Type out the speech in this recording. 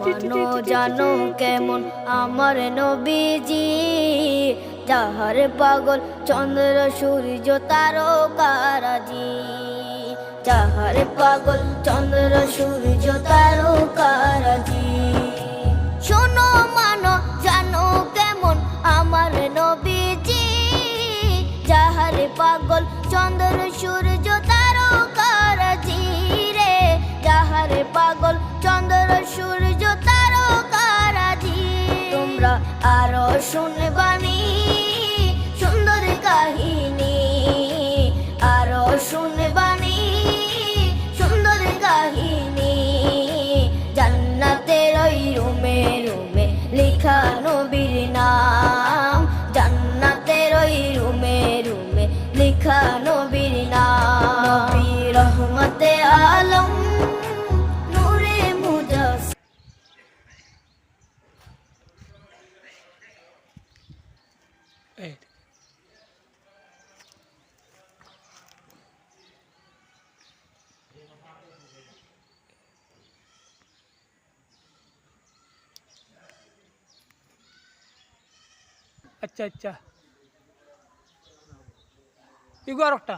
মানো জানো কেমন আমার নবীজি, যাহার পাগল চন্দ্র সূর্য তারকারাজি, যাহার পাগল চন্দ্র সূর্য তারকারাজি। শোনো মানো জানো কেমন আমার নবীজি, যাহার পাগল চন্দ্র সূর্য তারকারাজি রে, যাহার পাগল চন্দ্র সূর্য তারকারাজি। তোমরা আরো শুনবানি সুন্দর কাহিনী, আরো শুনবানি সুন্দর কাহিনী। জান্নাতের ওই রুমে রুমে লেখা নবীর নাম, জান্নাতের ওই রুমে রুমে লেখা নবীর নাম। নবী রহমতে আলম নূরে মুজাস। আচ্ছা আচ্ছা, ইগো আর একটা